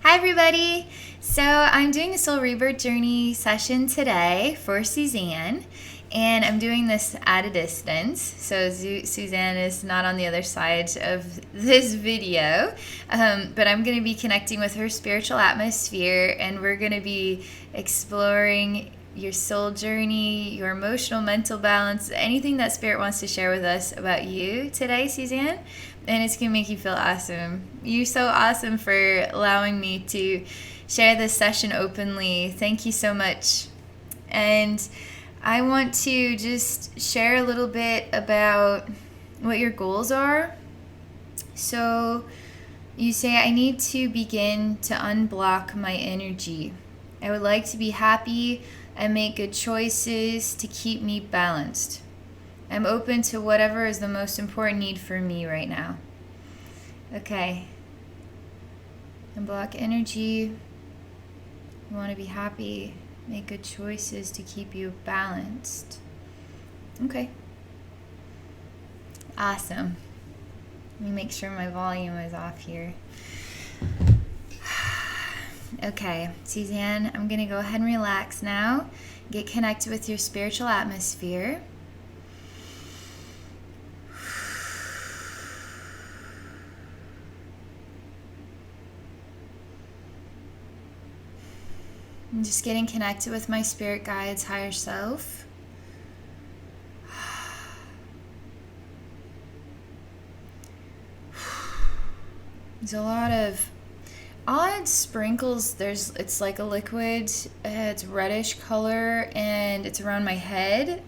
Hi everybody! So I'm doing a Soul Rebirth Journey session today for Suzanne, and I'm doing this at a distance. So Suzanne is not on the other side of this video, but I'm going to be connecting with her spiritual atmosphere, and we're going to be exploring your soul journey, your emotional, mental balance, anything that Spirit wants to share with us about you today, Suzanne. And it's going to make you feel awesome. You're so awesome for allowing me to share this session openly. Thank you so much. And I want to just share a little bit about what your goals are. So you say, I need to begin to unblock my energy. I would like to be happy and make good choices to keep me balanced. I'm open to whatever is the most important need for me right now. Okay. Unblock energy. You want to be happy. Make good choices to keep you balanced. Okay. Awesome. Let me make sure my volume is off here. Okay, Suzanne, I'm going to go ahead and relax now. Get connected with your spiritual atmosphere. I'm just getting connected with my spirit guides, higher self. There's a lot of odd sprinkles. It's like a liquid. It's reddish color, and it's around my head,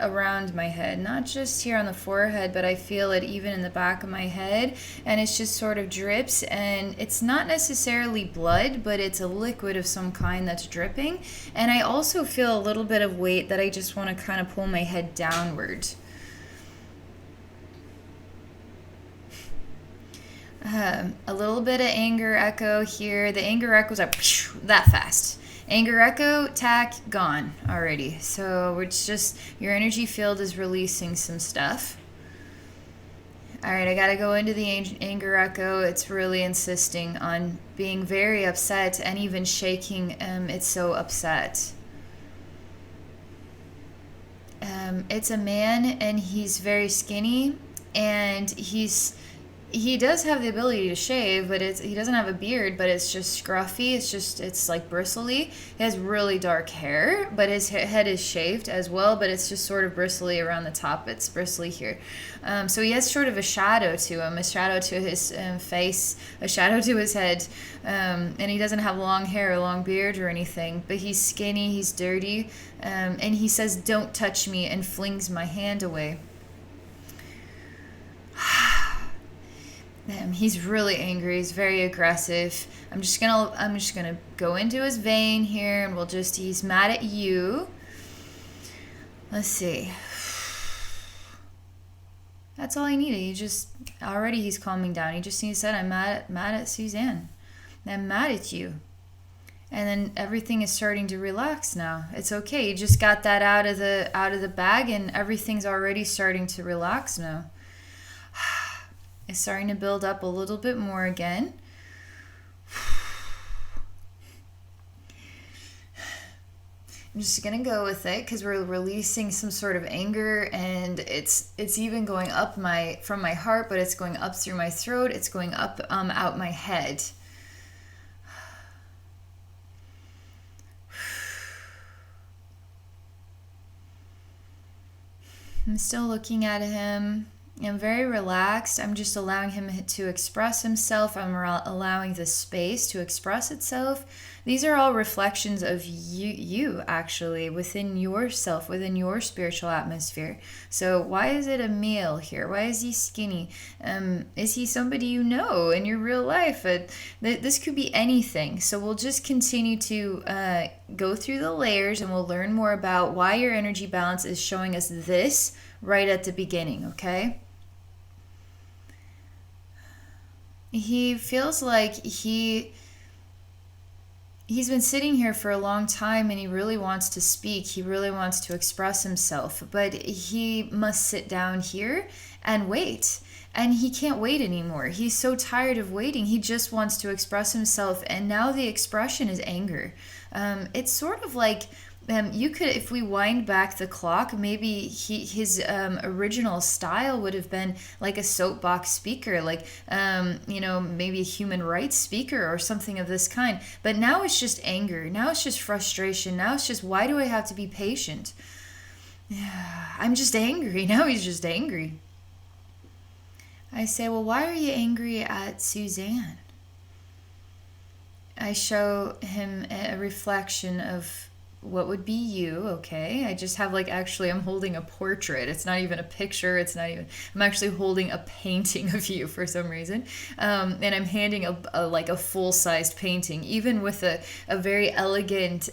not just here on the forehead, but I feel it even in the back of my head, and it's just sort of drips, and it's not necessarily blood, but it's a liquid of some kind that's dripping. And I also feel a little bit of weight that I just want to kind of pull my head downward. A little bit of anger echo here. The anger echo's like that fast. Anger echo, tack, gone already. So it's just your energy field is releasing some stuff. All right, I got to go into the anger echo. It's really insisting on being very upset and even shaking. It's so upset. It's a man, and he's very skinny, and he does have the ability to shave, but he doesn't have a beard, but it's just scruffy. It's like bristly. He has really dark hair, but his head is shaved as well, but it's just sort of bristly around the top. It's bristly here. So he has sort of a shadow to him, a shadow to his face, a shadow to his head. And he doesn't have long hair or long beard or anything, but he's skinny, he's dirty. And he says, "Don't touch me," and flings my hand away. He's really angry. He's very aggressive. I'm just gonna go into his vein here, and he's mad at you. Let's see. That's all I needed. He's calming down. He just said, "I'm mad at Suzanne. I'm mad at you." And then everything is starting to relax now. It's okay. You just got that out of the bag, and everything's already starting to relax now. It's starting to build up a little bit more again. I'm just gonna go with it because we're releasing some sort of anger, and it's even going up from my heart, but it's going up through my throat. It's going up out my head. I'm still looking at him. I'm very relaxed. I'm just allowing him to express himself. I'm allowing the space to express itself. These are all reflections of you actually, within yourself, within your spiritual atmosphere. So why is it a male here? Why is he skinny? Is he somebody you know in your real life? This could be anything. So we'll just continue to go through the layers, and we'll learn more about why your energy balance is showing us this right at the beginning, okay? He feels like he's been sitting here for a long time, and he really wants to speak. He really wants to express himself, but he must sit down here and wait. And he can't wait anymore. He's so tired of waiting. He just wants to express himself. And now the expression is anger. It's sort of like, you could, if we wind back the clock, maybe his original style would have been like a soapbox speaker, like, maybe a human rights speaker or something of this kind. But now it's just anger. Now it's just frustration. Now it's just, why do I have to be patient? I'm just angry. Now he's just angry. I say, well, why are you angry at Suzanne? I show him a reflection of what would be you, okay? I just have actually I'm holding a portrait. It's not even a picture. I'm actually holding a painting of you for some reason. And I'm handing a full-sized painting, even with a very elegant,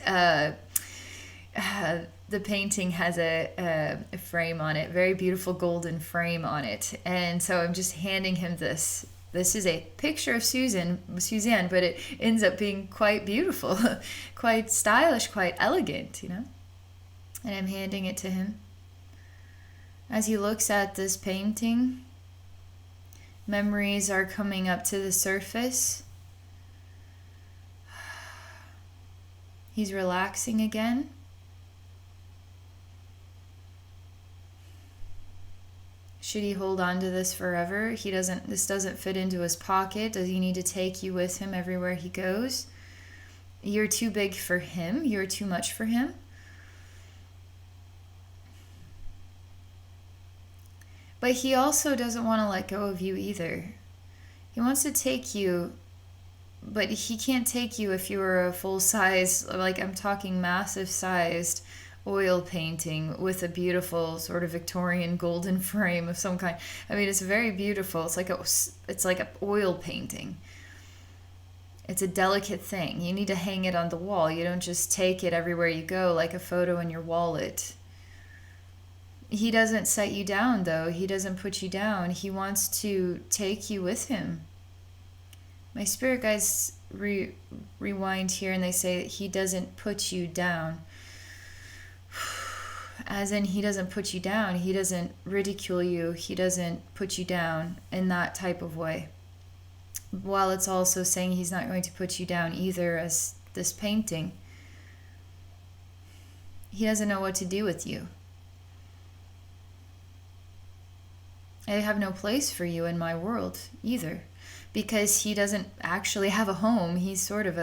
the painting has a frame on it, very beautiful golden frame on it. And so I'm just handing him this. This is a picture of Suzanne, but it ends up being quite beautiful, quite stylish, quite elegant, And I'm handing it to him. As he looks at this painting, memories are coming up to the surface. He's relaxing again. Should he hold on to this forever? This doesn't fit into his pocket. Does he need to take you with him everywhere he goes? You're too big for him. You're too much for him. But he also doesn't want to let go of you either. He wants to take you, but he can't take you if you were a full size, I'm talking massive sized oil painting with a beautiful sort of Victorian golden frame of some kind. I mean, it's very beautiful. It's like an oil painting. It's a delicate thing. You need to hang it on the wall. You don't just take it everywhere you go like a photo in your wallet. He doesn't set you down, though. He doesn't put you down. He wants to take you with him. My spirit guides rewind here and they say that he doesn't put you down. As in, he doesn't put you down. He doesn't ridicule you. He doesn't put you down in that type of way. While it's also saying he's not going to put you down either as this painting. He doesn't know what to do with you. I have no place for you in my world either. Because he doesn't actually have a home. He's sort of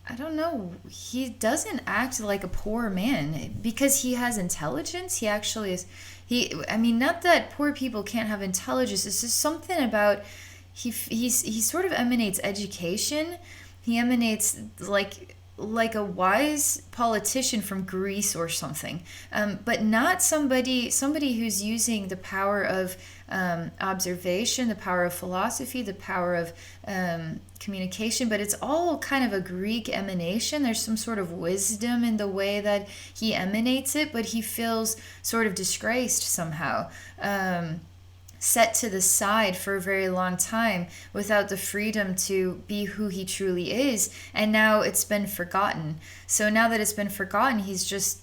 I don't know, he doesn't act like a poor man because he has intelligence. He actually is, not that poor people can't have intelligence. It's just something about, he sort of emanates education. He emanates like a wise politician from Greece or something, but not somebody who's using the power of observation, the power of philosophy, the power of communication, but it's all kind of a Greek emanation. There's some sort of wisdom in the way that he emanates it, but he feels sort of disgraced somehow. Set to the side for a very long time without the freedom to be who he truly is, and now it's been forgotten. So now that it's been forgotten,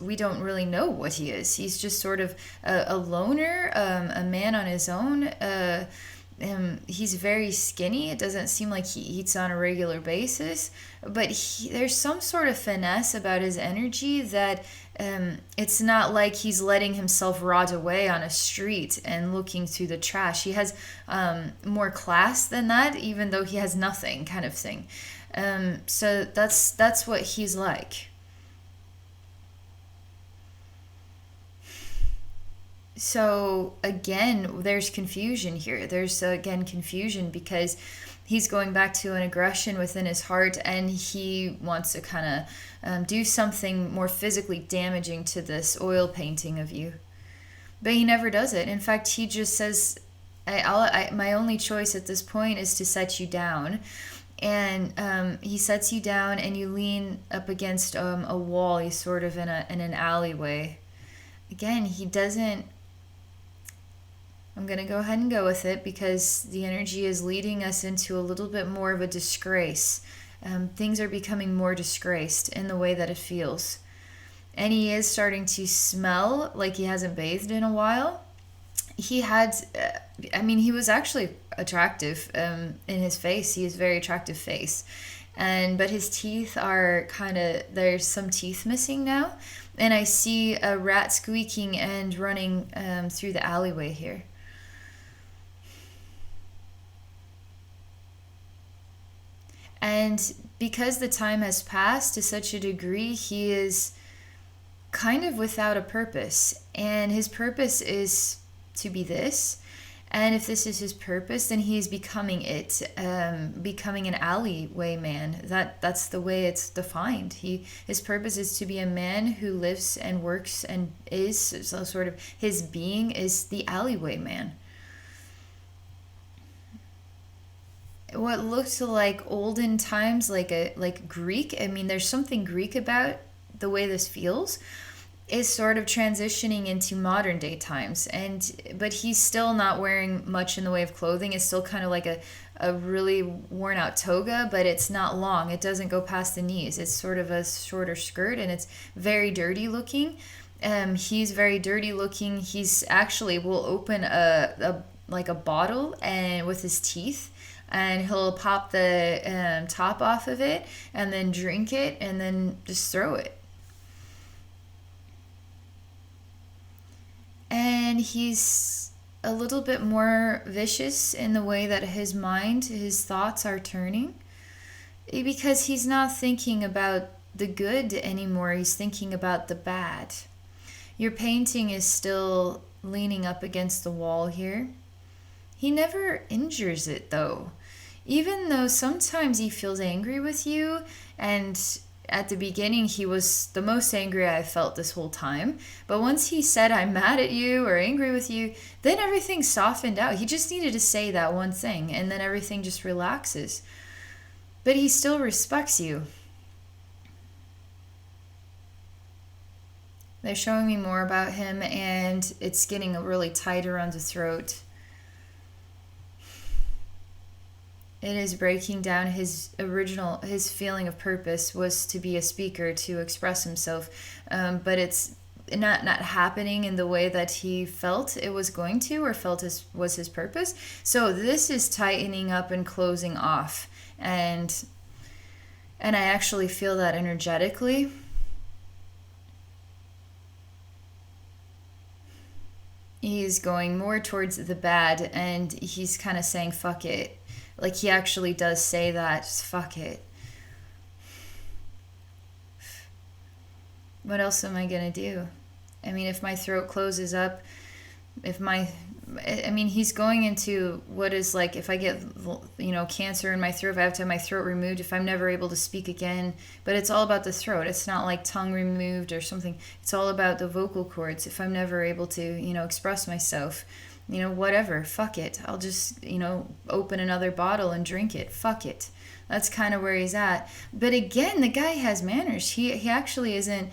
we don't really know what he is. He's just sort of a loner, a man on his own. He's very skinny. It doesn't seem like he eats on a regular basis, but there's some sort of finesse about his energy that it's not like he's letting himself rot away on a street and looking through the trash. He has more class than that, even though he has nothing, kind of thing. So that's what he's like. So again, there's confusion here. There's again confusion because he's going back to an aggression within his heart, and he wants to kind of do something more physically damaging to this oil painting of you. But he never does it. In fact, he just says, my only choice at this point is to set you down. And he sets you down and you lean up against a wall. He's sort of in an alleyway. Again, he doesn't... I'm going to go ahead and go with it because the energy is leading us into a little bit more of a disgrace. Things are becoming more disgraced in the way that it feels. And he is starting to smell like he hasn't bathed in a while. he had, I mean, he was actually attractive in his face. He has a very attractive face. But his teeth are kind of, there's some teeth missing now. And I see a rat squeaking and running through the alleyway here. And because the time has passed to such a degree, he is kind of without a purpose. And his purpose is to be this. And if this is his purpose, then he is becoming it, becoming an alleyway man. That's the way it's defined. His purpose is to be a man who lives and works and is, so sort of his being is the alleyway man. What looks like olden times, like Greek. I mean, there's something Greek about the way this feels, is sort of transitioning into modern day times. But he's still not wearing much in the way of clothing. It's still kind of like a really worn out toga, but it's not long. It doesn't go past the knees. It's sort of a shorter skirt, and it's very dirty looking. He's very dirty looking. He's actually will open a bottle and with his teeth, and he'll pop the top off of it and then drink it and then just throw it. And he's a little bit more vicious in the way that his thoughts are turning, because he's not thinking about the good anymore. He's thinking about the bad. Your painting is still leaning up against the wall here. He never injures it though, even though sometimes he feels angry with you. And at the beginning, he was the most angry I felt this whole time. But once he said, I'm mad at you or angry with you, then everything softened out. He just needed to say that one thing, and then everything just relaxes. But he still respects you. They're showing me more about him, and it's getting really tight around the throat. It is breaking down his feeling of purpose was to be a speaker, to express himself, but it's not happening in the way that he felt it was going to, or felt was his purpose. So this is tightening up and closing off, and I actually feel that energetically. He's going more towards the bad, and he's kind of saying fuck it. Like, he actually does say that, just fuck it. What else am I gonna do? I mean, if my throat closes up, he's going into what is like, if I get, cancer in my throat, if I have to have my throat removed, if I'm never able to speak again. But it's all about the throat. It's not like tongue removed or something. It's all about the vocal cords. If I'm never able to, express myself, whatever, fuck it. I'll just, open another bottle and drink it. Fuck it. That's kind of where he's at. But again, the guy has manners. He actually isn't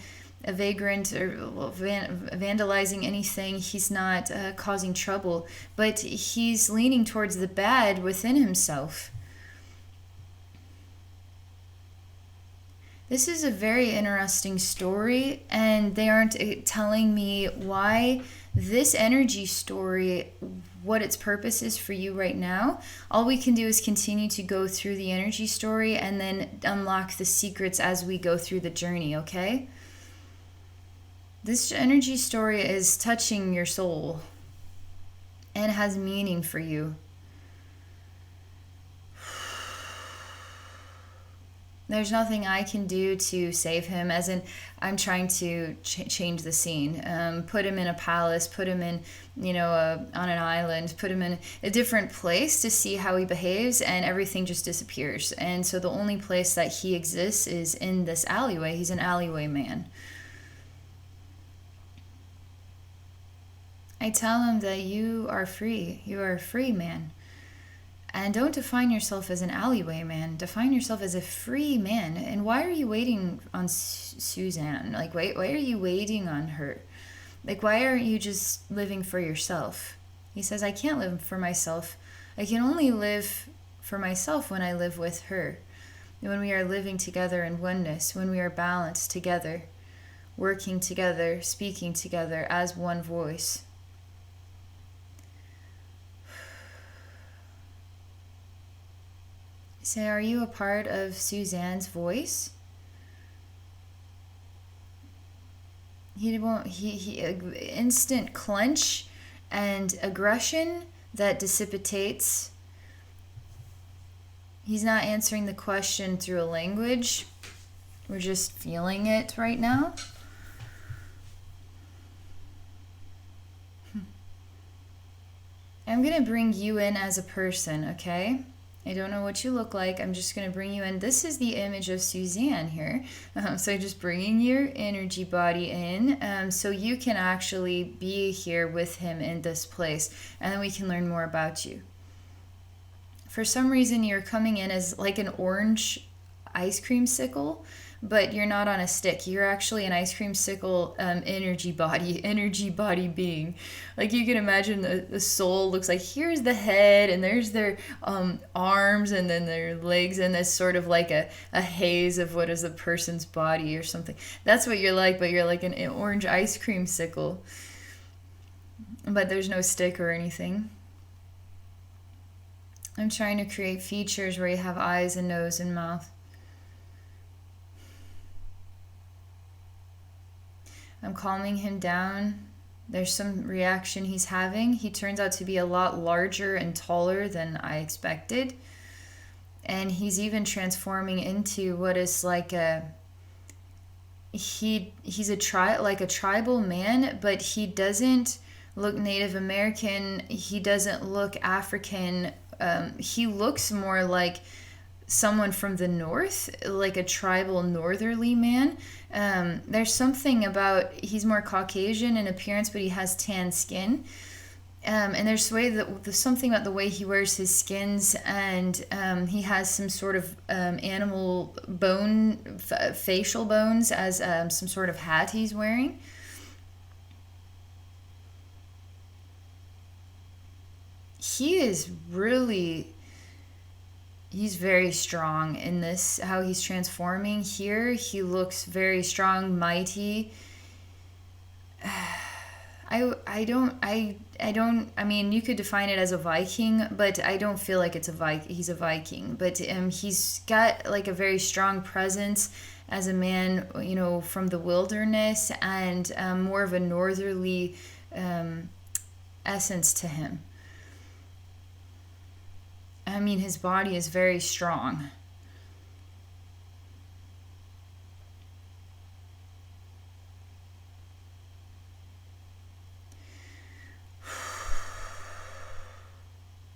a vagrant or vandalizing anything. He's not causing trouble. But he's leaning towards the bad within himself. This is a very interesting story, and they aren't telling me why this energy story, what its purpose is for you right now. All we can do is continue to go through the energy story and then unlock the secrets as we go through the journey, okay? This energy story is touching your soul and has meaning for you. There's nothing I can do to save him, as in I'm trying to change the scene, put him in a palace, put him in, on an island, put him in a different place to see how he behaves, and everything just disappears. And so the only place that he exists is in this alleyway. He's an alleyway man. I tell him that you are free. You are a free man. And don't define yourself as an alleyway man. Define yourself as a free man. And why are you waiting on Suzanne? Like, why are you waiting on her? Like, why aren't you just living for yourself? He says, I can't live for myself. I can only live for myself when I live with her. When we are living together in oneness, when we are balanced together, working together, speaking together as one voice. Say, are you a part of Suzanne's voice? He won't. He instant clench and aggression that dissipates. He's not answering the question through a language. We're just feeling it right now. I'm going to bring you in as a person, okay? I don't know what you look like. I'm just going to bring you in. This is the image of Suzanne here. So just bringing your energy body in so you can actually be here with him in this place. And then we can learn more about you. For some reason, you're coming in as like an orange ice cream sickle, but you're not on a stick. You're actually an ice cream sickle energy body being. Like you can imagine the soul looks like here's the head and there's their arms and then their legs, and it's sort of like a haze of what is a person's body or something. That's what you're like, but you're like an orange ice cream sickle. But there's no stick or anything. I'm trying to create features where you have eyes and nose and mouth. I'm calming him down. There's some reaction he's having. He turns out to be a lot larger and taller than I expected. And he's even transforming into what is like he's a tribal man, but he doesn't look Native American. He doesn't look African. He looks more like someone from the north, like a tribal northerly man. There's something about, he's more Caucasian in appearance, but he has tan skin. And there's something about the way he wears his skins, and he has some sort of animal bone, facial bones as some sort of hat he's wearing. He's very strong in this, how he's transforming here. He looks very strong, mighty. I mean, you could define it as a Viking, but I don't feel like he's a Viking. But he's got like a very strong presence as a man, you know, from the wilderness, and more of a northerly essence to him. I mean, his body is very strong.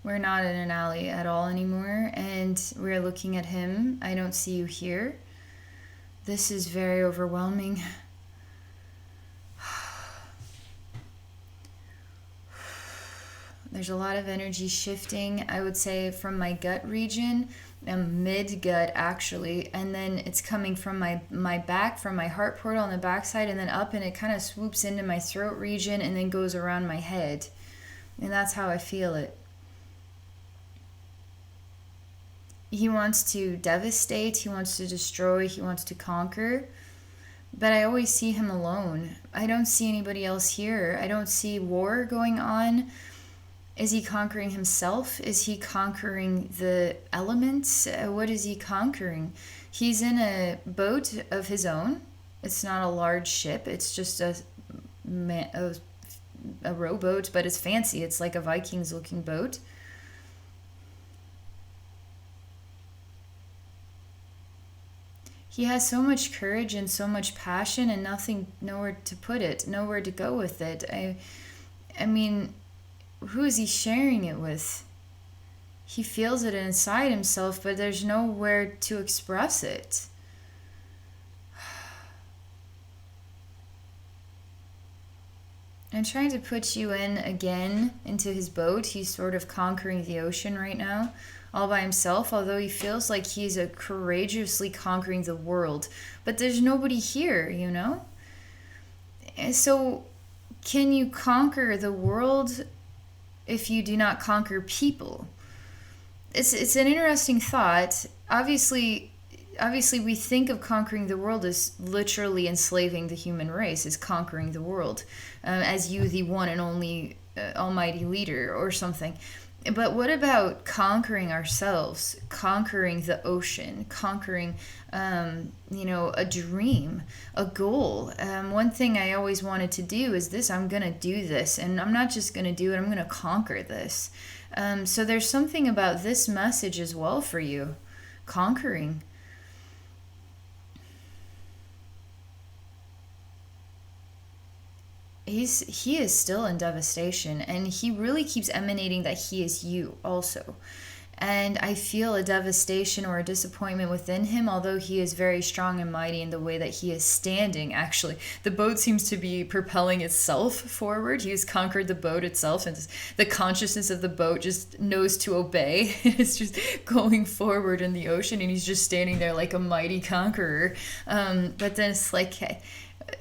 We're not in an alley at all anymore, and we're looking at him. I don't see you here. This is very overwhelming. There's a lot of energy shifting, I would say, from my gut region, mid-gut actually, and then it's coming from my back, from my heart portal on the backside, and then up, and it kind of swoops into my throat region and then goes around my head. And that's how I feel it. He wants to devastate, he wants to destroy, he wants to conquer. But I always see him alone. I don't see anybody else here. I don't see war going on. Is he conquering himself? Is he conquering the elements? What is he conquering? He's in a boat of his own. It's not a large ship. It's just a rowboat, but it's fancy. It's like a Vikings looking boat. He has so much courage and so much passion and nowhere to put it, nowhere to go with it. I mean, who is he sharing it with? He feels it inside himself, but there's nowhere to express it. I'm trying to put you in again into his boat. He's sort of conquering the ocean right now, all by himself, although he feels like he's courageously conquering the world. But there's nobody here, you know? And so, can you conquer the world if you do not conquer people? It's an interesting thought. Obviously we think of conquering the world as literally enslaving the human race, as conquering the world, as you, the one and only almighty leader or something. But what about conquering ourselves, conquering the ocean, conquering, a dream, a goal? One thing I always wanted to do is this: I'm going to do this, and I'm not just going to do it, I'm going to conquer this. So there's something about this message as well for you, conquering. He is still in devastation, and he really keeps emanating that he is you also. And I feel a devastation or a disappointment within him, although he is very strong and mighty in the way that he is standing. Actually, the boat seems to be propelling itself forward. He has conquered the boat itself, and the consciousness of the boat just knows to obey. It's just going forward in the ocean, and he's just standing there like a mighty conqueror. But then it's like, hey,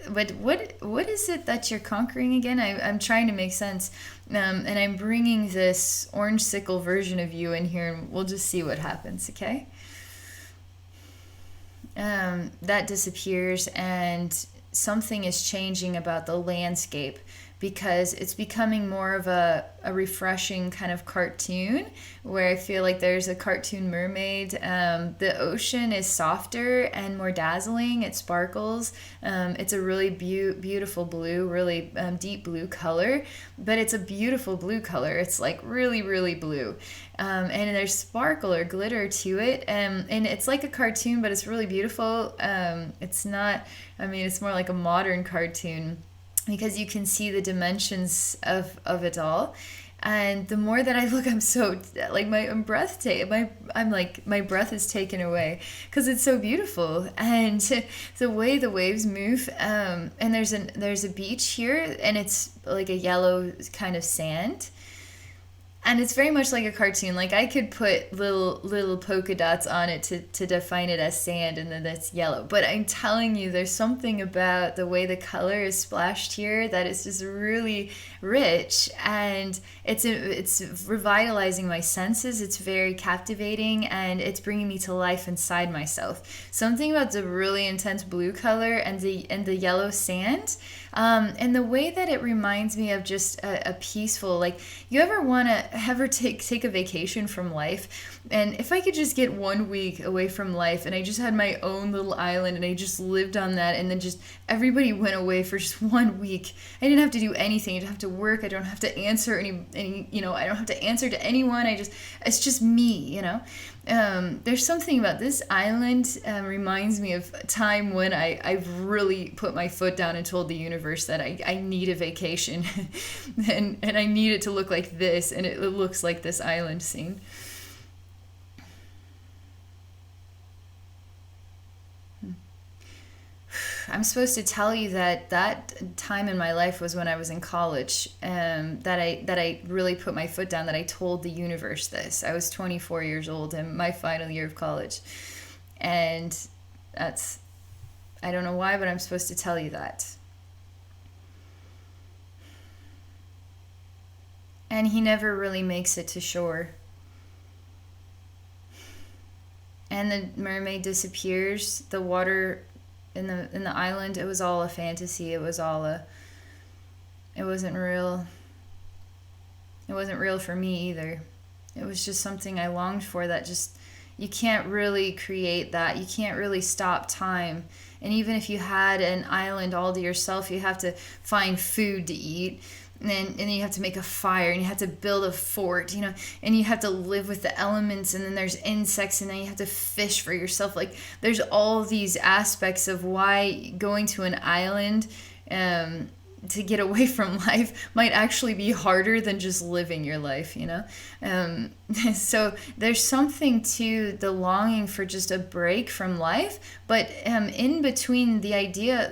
but what is it that you're conquering again? I'm trying to make sense, and I'm bringing this orange sickle version of you in here, and we'll just see what happens. Okay. That disappears, and something is changing about the landscape, because it's becoming more of a refreshing kind of cartoon, where I feel like there's a cartoon mermaid. The ocean is softer and more dazzling. It sparkles. It's a really beautiful blue, really deep blue color, but it's a beautiful blue color. It's like really, really blue. And there's sparkle or glitter to it. And it's like a cartoon, but it's really beautiful. It's not, it's more like a modern cartoon, because you can see the dimensions of it all. And the more that I look, I'm so like my breath my breath is taken away, because it's so beautiful, and the way the waves move. And there's a beach here, and it's like a yellow kind of sand. And it's very much like a cartoon. Like, I could put little polka dots on it to define it as sand, and then that's yellow. But I'm telling you, there's something about the way the color is splashed here that is just really rich, and it's revitalizing my senses. It's very captivating, and it's bringing me to life inside myself. Something about the really intense blue color and the yellow sand. And the way that it reminds me of just a peaceful, like, you ever take a vacation from life? And if I could just get 1 week away from life, and I just had my own little island, and I just lived on that, and then just everybody went away for just 1 week. I didn't have to do anything. I didn't have to work. I don't have to answer any I don't have to answer to anyone. It's just me. There's something about this island, reminds me of a time when I've really put my foot down and told the universe that I need a vacation, and I need it to look like this, and it looks like this island scene. I'm supposed to tell you that time in my life was when I was in college, that I really put my foot down, that I told the universe this. I was 24 years old in my final year of college. And I don't know why, but I'm supposed to tell you that. And he never really makes it to shore. And the mermaid disappears. The water in the island, it was all a fantasy. It wasn't real. It wasn't real for me either. It was just something I longed for, that just, you can't really create that. You can't really stop time. And even if you had an island all to yourself, you have to find food to eat. And then you have to make a fire, and you have to build a fort, and you have to live with the elements, and then there's insects, and then you have to fish for yourself. Like, there's all these aspects of why going to an island to get away from life might actually be harder than just living your life, So there's something to the longing for just a break from life, but in between, the idea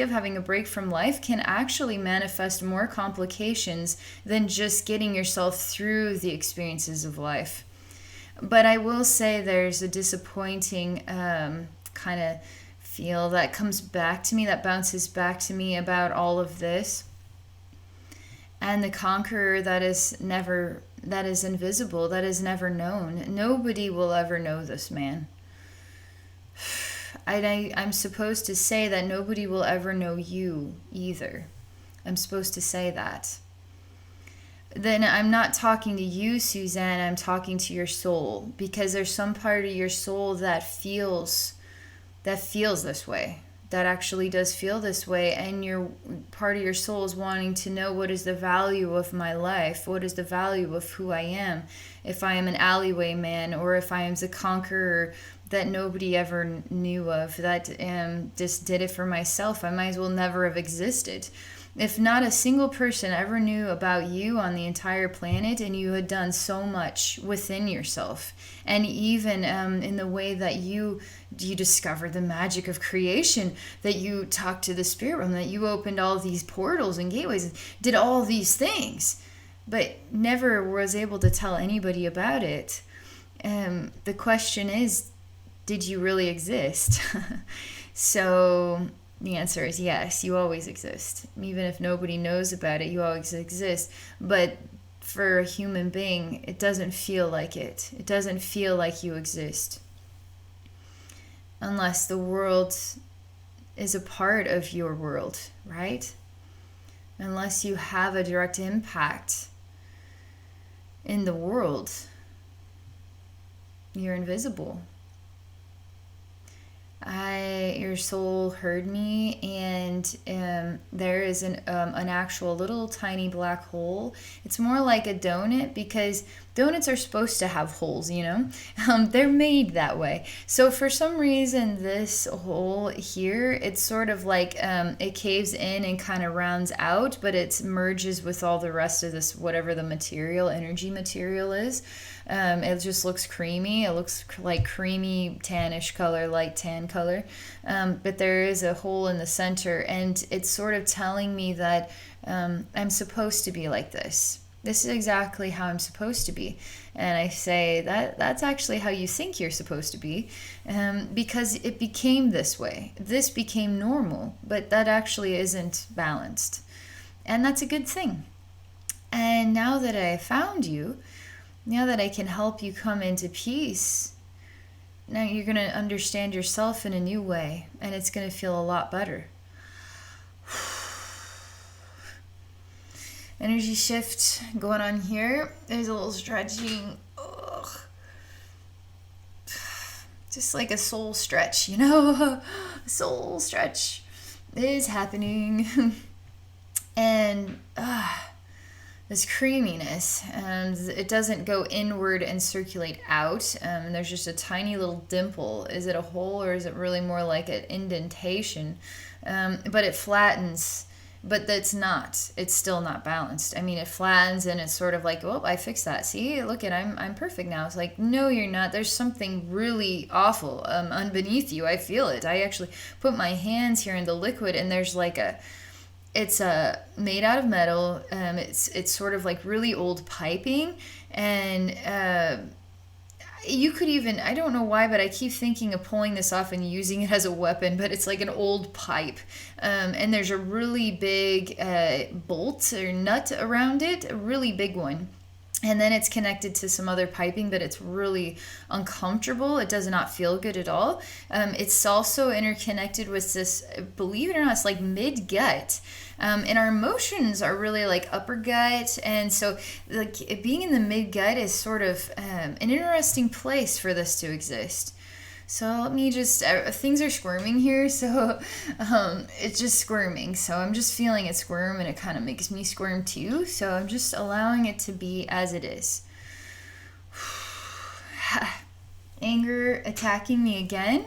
of having a break from life can actually manifest more complications than just getting yourself through the experiences of life. But I will say there's a disappointing kind of feel that comes back to me, that bounces back to me about all of this. And the conqueror that is invisible, that is never known. Nobody will ever know this man. I'm supposed to say that nobody will ever know you either. I'm supposed to say that. then I'm not talking to you, Suzanne. I'm talking to your soul, because there's some part of your soul that feels this way, that actually does feel this way, and your part of your soul is wanting to know, what is the value of my life? What is the value of who I am? If I am an alleyway man, or if I am the conqueror that nobody ever knew of, that just did it for myself, I might as well never have existed. If not a single person ever knew about you on the entire planet, and you had done so much within yourself, and even in the way that you discovered the magic of creation, that you talked to the spirit realm, that you opened all these portals and gateways, did all these things, but never was able to tell anybody about it. The question is, did you really exist? So the answer is yes, you always exist. Even if nobody knows about it, you always exist. But for a human being, it doesn't feel like it. It doesn't feel like you exist. Unless the world is a part of your world, right? Unless you have a direct impact in the world, you're invisible. Your soul heard me, and there is an actual little tiny black hole. It's more like a donut, because donuts are supposed to have holes, they're made that way. So for some reason, this hole here, it's sort of like it caves in and kind of rounds out, but it merges with all the rest of this, whatever the energy material is. It just looks creamy. It looks like creamy tannish color, light tan color. But there is a hole in the center, and it's sort of telling me that I'm supposed to be like this. This is exactly how I'm supposed to be. And I say that's actually how you think you're supposed to be, because it became this way. This became normal, but that actually isn't balanced. And that's a good thing. And now that I found you, now that I can help you come into peace, now you're going to understand yourself in a new way, and it's going to feel a lot better. Energy shift going on here. There's a little stretching. Ugh. Just like a soul stretch, soul stretch is happening. And this creaminess, it doesn't go inward and circulate out. There's just a tiny little dimple. Is it a hole, or is it really more like an indentation? But it flattens, but that's not. It's still not balanced. I mean, it flattens, and it's sort of like, oh, I fixed that. See, look at, I'm perfect now. It's like, no, you're not. There's something really awful underneath you. I feel it. I actually put my hands here in the liquid, and there's like it's made out of metal. It's sort of like really old piping, and you could even, I don't know why, but I keep thinking of pulling this off and using it as a weapon, but it's like an old pipe, and there's a really big bolt or nut around it, a really big one. And then it's connected to some other piping, but it's really uncomfortable. It does not feel good at all. It's also interconnected with this, believe it or not, it's like mid-gut. And our emotions are really like upper gut. And so like being in the mid-gut is sort of an interesting place for this to exist. So let me just, things are squirming here, so it's just squirming. So I'm just feeling it squirm, and it kind of makes me squirm too. So I'm just allowing it to be as it is. Anger attacking me again,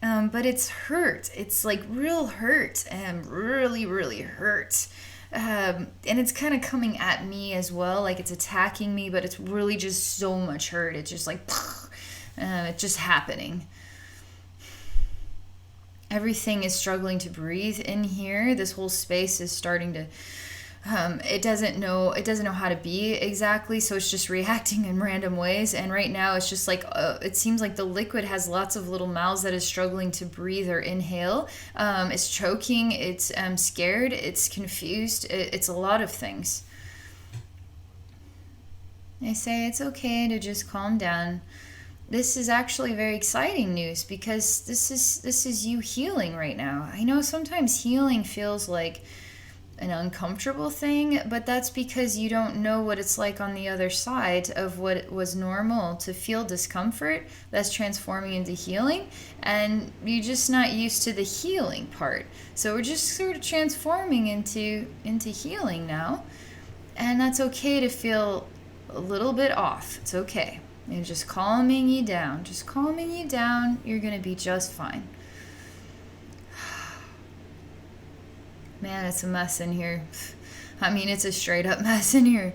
but it's hurt. It's like real hurt, and really, really hurt. And it's kind of coming at me as well, like it's attacking me, but it's really just so much hurt. It's just like, it's just happening. Everything is struggling to breathe in here. This whole space is starting to, it doesn't know how to be exactly, so it's just reacting in random ways. And right now it's just like, it seems like the liquid has lots of little mouths that is struggling to breathe or inhale. It's choking, it's scared, it's confused, it's a lot of things. I say it's okay to just calm down. This is actually very exciting news, because this is you healing right now. I know sometimes healing feels like an uncomfortable thing, but that's because you don't know what it's like on the other side of what was normal to feel discomfort that's transforming into healing, and you're just not used to the healing part. So we're just sort of transforming into healing now, and that's okay to feel a little bit off. It's okay. And just calming you down. Just calming you down. You're going to be just fine. Man, it's a mess in here. I mean, it's a straight up mess in here.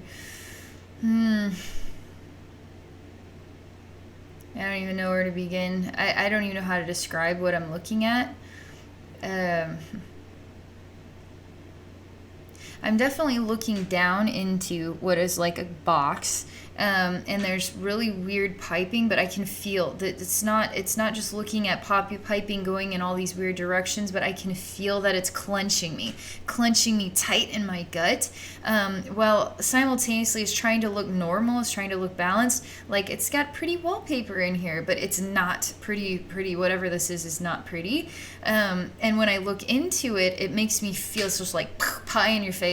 I don't even know where to begin. I don't even know how to describe what I'm looking at. I'm definitely looking down into what is like a box, and there's really weird piping, but I can feel that it's not just looking at piping going in all these weird directions, but I can feel that it's clenching me tight in my gut. Well, simultaneously it's trying to look normal, it's trying to look balanced, like it's got pretty wallpaper in here, but it's not pretty. Whatever this is not pretty. And when I look into it, it makes me feel just like pie in your face.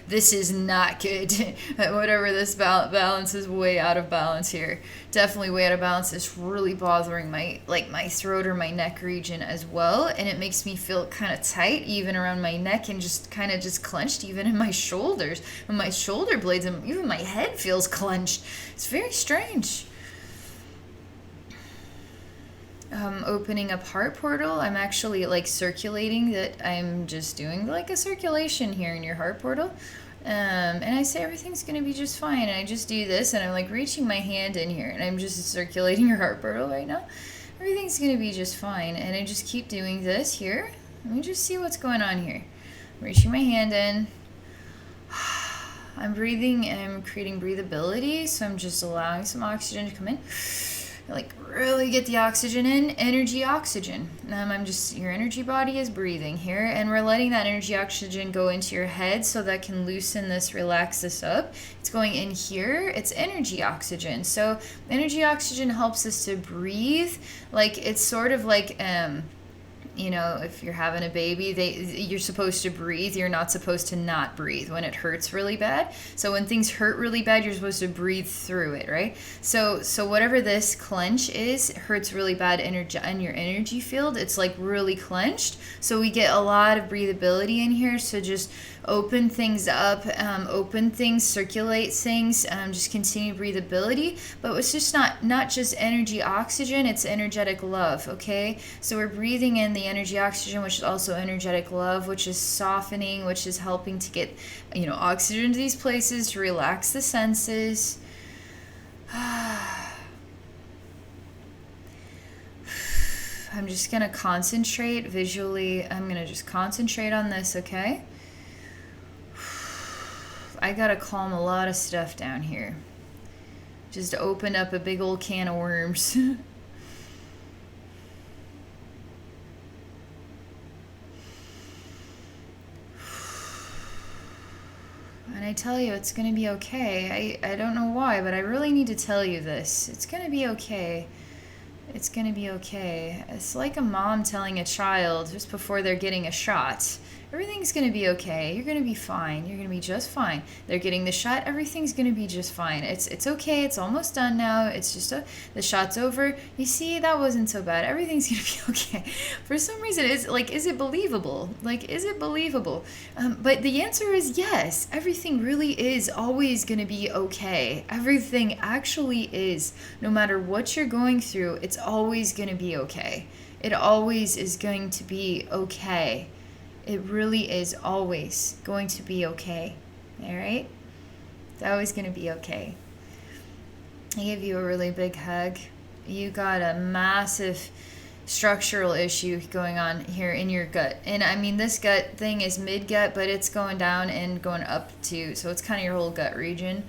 This is not good. Whatever this balance is way out of balance here. Definitely way out of balance. It's really bothering my throat or my neck region as well, and it makes me feel kind of tight even around my neck, and just kind of just clenched even in my shoulders and my shoulder blades, and even my head feels clenched. It's very strange. Opening up heart portal. I'm actually like circulating that. I'm just doing like a circulation here in your heart portal. And I say everything's going to be just fine. And I just do this, and I'm like reaching my hand in here, and I'm just circulating your heart portal right now. Everything's going to be just fine. And I just keep doing this here. Let me just see what's going on here. I'm reaching my hand in. I'm breathing, and I'm creating breathability. So I'm just allowing some oxygen to come in. Like really get the oxygen in, energy oxygen. Your energy body is breathing here, and we're letting that energy oxygen go into your head so that can loosen this, relax this up. It's going in here, it's energy oxygen. So energy oxygen helps us to breathe. Like it's sort of like, if you're having a baby, you're supposed to breathe. You're not supposed to not breathe when it hurts really bad. So when things hurt really bad, you're supposed to breathe through it, right? So whatever this clench is, hurts really bad in your energy field. It's like really clenched. So we get a lot of breathability in here. So just open things up, open things, circulate things, just continue breathability. But it's just not just energy oxygen, it's energetic love, okay? So we're breathing in the energy oxygen, which is also energetic love, which is softening, which is helping to get, oxygen to these places, to relax the senses. I'm just going to concentrate visually. I'm going to just concentrate on this, okay? I got to calm a lot of stuff down here. Just opened up a big old can of worms. And I tell you, it's going to be okay. I don't know why, but I really need to tell you this. It's going to be okay. It's going to be okay. It's like a mom telling a child just before they're getting a shot. Everything's going to be okay. You're going to be fine. You're going to be just fine. They're getting the shot. Everything's going to be just fine. It's okay. It's almost done now. It's just the shot's over. You see, that wasn't so bad. Everything's going to be okay. For some reason, is it believable? Is it believable? But the answer is yes. Everything really is always going to be okay. Everything actually is. No matter what you're going through, it's always going to be okay. It always is going to be okay. It really is always going to be okay. All right? It's always going to be okay. I give you a really big hug. You got a massive structural issue going on here in your gut. And I mean, this gut thing is mid-gut, but it's going down and going up too. So it's kind of your whole gut region.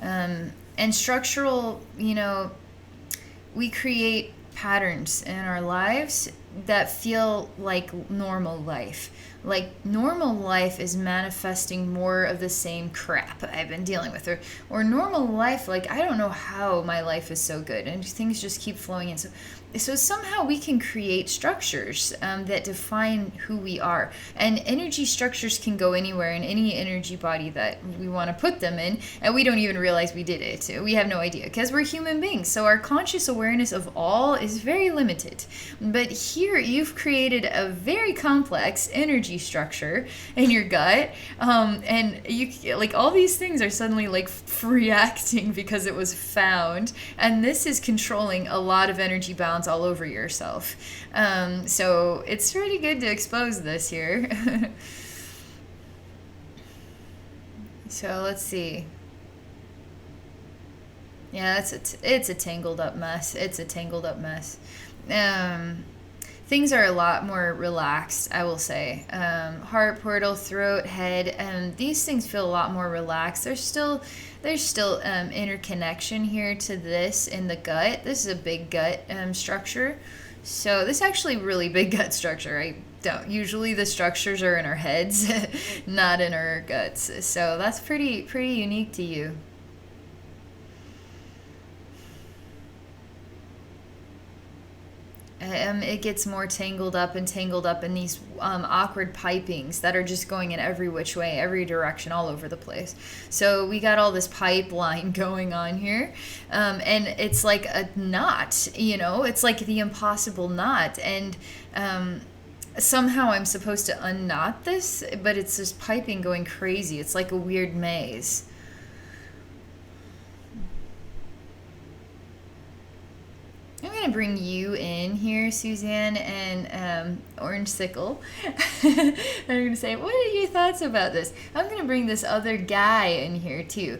And structural, we create patterns in our lives, that feel like normal life. Like normal life is manifesting more of the same crap I've been dealing with, or normal life, like I don't know how my life is so good and things just keep flowing in. So somehow we can create structures that define who we are, and energy structures can go anywhere in any energy body that we want to put them in, and we don't even realize we did it. We have no idea because we're human beings, so our conscious awareness of all is very limited. But here you've created a very complex energy structure in your gut, and you like all these things are suddenly like reacting because it was found, and this is controlling a lot of energy balance all over yourself. So it's pretty good to expose this here. So let's see. Yeah, it's a tangled up mess. It's a tangled up mess. Things are a lot more relaxed, I will say. Heart, portal, throat, head, these things feel a lot more relaxed. There's still interconnection here to this in the gut. This is a big gut structure. So this is actually really big gut structure. I don't usually the structures are in our heads, not in our guts. So that's pretty unique to you. It gets more tangled up in these awkward pipings that are just going in every which way, every direction, all over the place. So we got all this pipeline going on here, and it's like a knot, it's like the impossible knot, and somehow I'm supposed to unknot this, but it's just piping going crazy. It's like a weird maze. I'm going to bring you in here, Suzanne, and Orange Sickle. I'm going to say, what are your thoughts about this? I'm going to bring this other guy in here, too,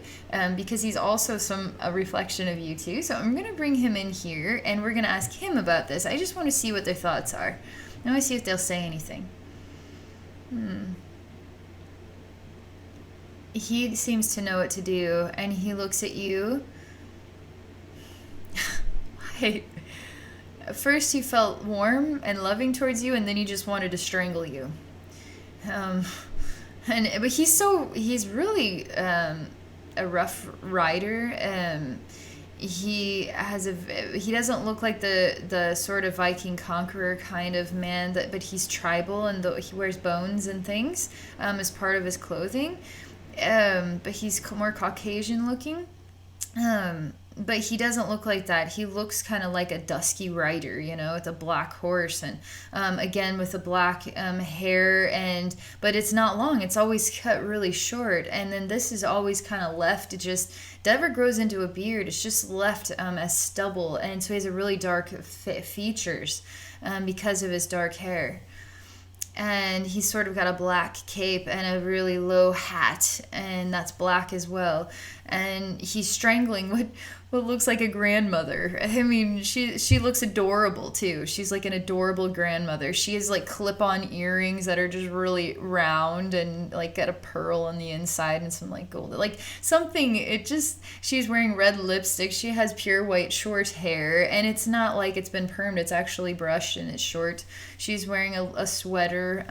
because he's also a reflection of you, too. So I'm going to bring him in here, and we're going to ask him about this. I just want to see what their thoughts are. I want to see if they'll say anything. He seems to know what to do, and he looks at you. First he felt warm and loving towards you, and then he just wanted to strangle you. But he's really a rough rider. He doesn't look like the sort of Viking conqueror kind of man, but he's tribal, and he wears bones and things as part of his clothing. But he's more Caucasian looking. But he doesn't look like that. He looks kind of like a dusky rider, with a black horse, and again with the black hair, but it's not long. It's always cut really short, and then this is always kind of left. It just never grows into a beard. It's just left as stubble, and so he has a really dark features because of his dark hair. And he's sort of got a black cape and a really low hat, and that's black as well. And he's strangling what looks like a grandmother. I mean, she looks adorable too. She's like an adorable grandmother. She has like clip-on earrings that are just really round and like got a pearl on the inside and some like gold, like something. She's wearing red lipstick. She has pure white short hair, and it's not like it's been permed. It's actually brushed and it's short. She's wearing a sweater.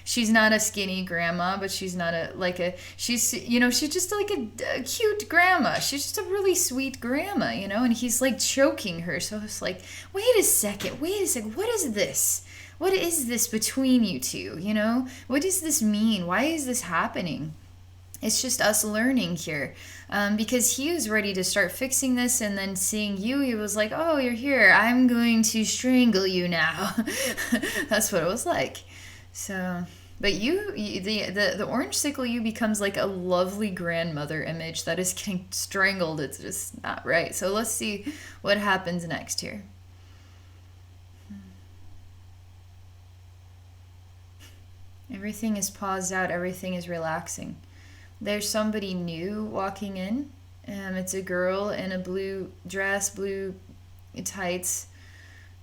She's not a skinny grandma, but she's just like a cute grandma. She's just a really sweet grandma, and he's like choking her. So it's like, wait a second, what is this? What is this between you two, What does this mean? Why is this happening? It's just us learning here, because he was ready to start fixing this, and then seeing you, he was like, oh, you're here. I'm going to strangle you now. That's what it was like. So, but the orange sickle you becomes like a lovely grandmother image that is getting strangled. It's just not right. So let's see what happens next here. Everything is paused out. Everything is relaxing. There's somebody new walking in. It's a girl in a blue dress, blue tights,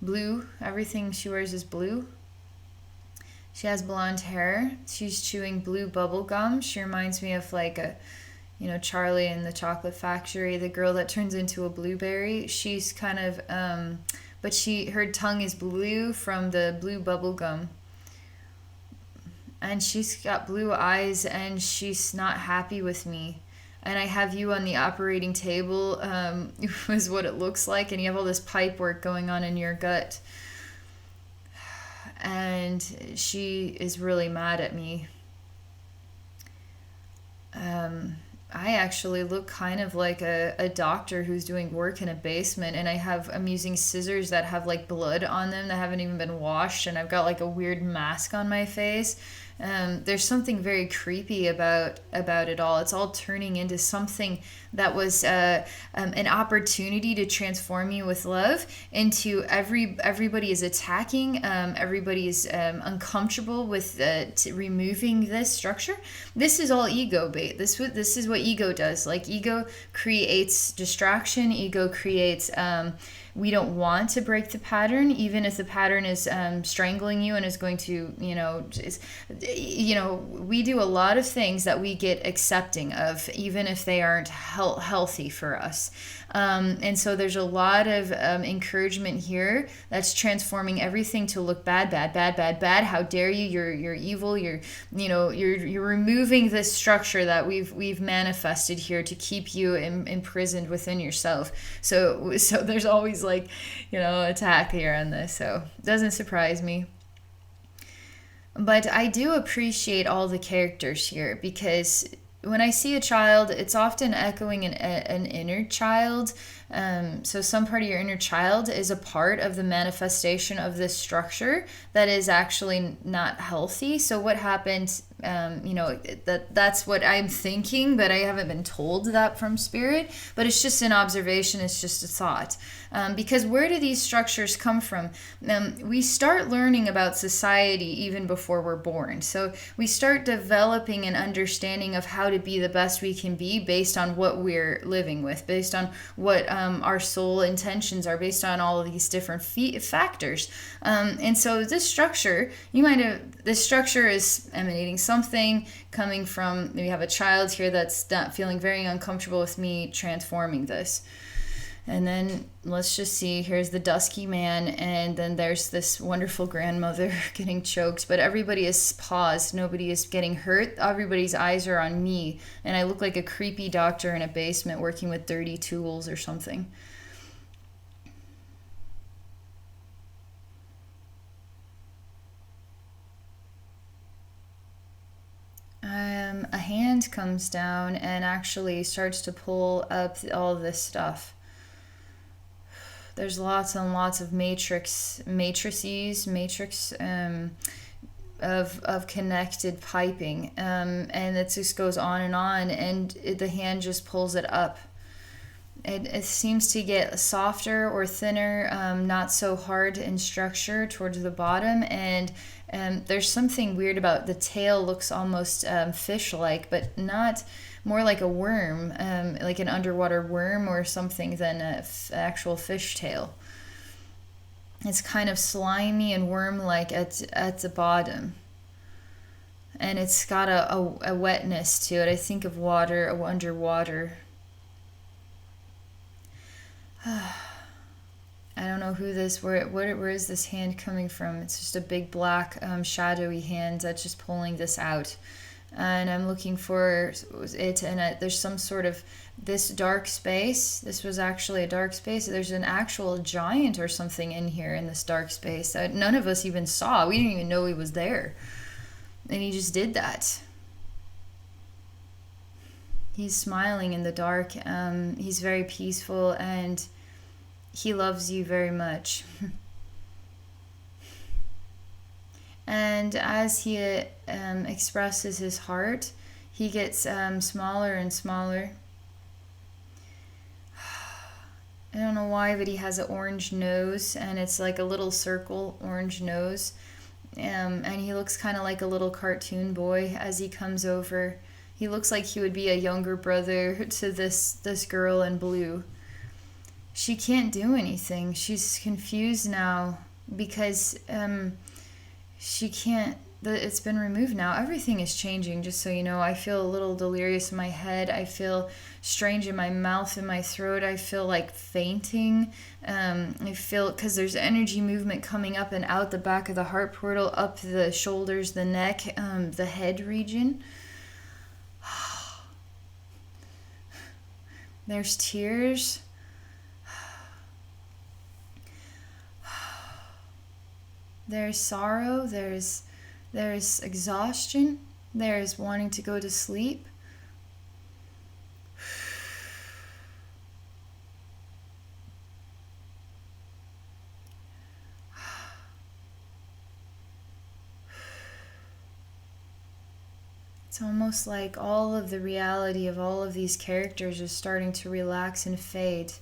blue. Everything she wears is blue. She has blonde hair. She's chewing blue bubble gum. She reminds me of like Charlie in the Chocolate Factory, the girl that turns into a blueberry. She's kind of but her tongue is blue from the blue bubble gum. And she's got blue eyes, and she's not happy with me. And I have you on the operating table, is what it looks like, and you have all this pipe work going on in your gut. And she is really mad at me. I actually look kind of like a doctor who's doing work in a basement, and I'm using scissors that have like blood on them that haven't even been washed, and I've got like a weird mask on my face. There's something very creepy about it all. It's all turning into something that was an opportunity to transform you with love into everybody is attacking. Everybody is uncomfortable with removing this structure. This is all ego bait. This is what ego does. Like, ego creates distraction. Ego creates we don't want to break the pattern, even if the pattern is strangling you and is going to, we do a lot of things that we get accepting of, even if they aren't healthy for us. And so there's a lot of encouragement here that's transforming everything to look bad. How dare you? You're evil. You're removing this structure that we've manifested here to keep you imprisoned within yourself. So there's always attack here on this. So it doesn't surprise me. But I do appreciate all the characters here, because when I see a child, it's often echoing an inner child. So some part of your inner child is a part of the manifestation of this structure that is actually not healthy. So what happened, that's what I'm thinking, but I haven't been told that from spirit, but it's just an observation. It's just a thought. Because where do these structures come from? We start learning about society even before we're born. So we start developing an understanding of how to be the best we can be based on what we're living with, based on what our soul intentions are, based on all of these different factors. And so this structure, this structure is emanating something coming from, maybe have a child here that's not feeling very uncomfortable with me transforming this. And then let's just see, here's the dusky man, and then there's this wonderful grandmother getting choked, but everybody is paused. Nobody is getting hurt. Everybody's eyes are on me, and I look like a creepy doctor in a basement working with dirty tools or something. A hand comes down and actually starts to pull up all this stuff. There's lots and lots of matrices of connected piping, and it just goes on, and the hand just pulls it up. It seems to get softer or thinner, not so hard in structure towards the bottom, and there's something weird about the tail. Looks almost fish-like, but not, more like a worm, like an underwater worm or something than an actual fish tail. It's kind of slimy and worm-like at the bottom. And it's got a wetness to it. I think of water, underwater. I don't know where is this hand coming from? It's just a big black shadowy hand that's just pulling this out. And I'm looking for it, and there's some sort of this dark space. This was actually a dark space. There's an actual giant or something in here in this dark space that none of us even saw. We didn't even know he was there. And he just did that. He's smiling in the dark. He's very peaceful, and he loves you very much. And as he expresses his heart, he gets smaller and smaller. I don't know why, but he has an orange nose, and it's like a little circle orange nose. And he looks kind of like a little cartoon boy as he comes over. He looks like he would be a younger brother to this girl in blue. She can't do anything. She's confused now because she can't it's been removed now. Everything is changing, just so you know. I feel a little delirious in my head. I feel strange in my mouth, in my throat. I feel like fainting. I feel, because there's energy movement coming up and out the back of the heart portal, up the shoulders, the neck, the head region. There's tears. There's sorrow. There's exhaustion. There's wanting to go to sleep. It's almost like all of the reality of all of these characters is starting to relax and fade.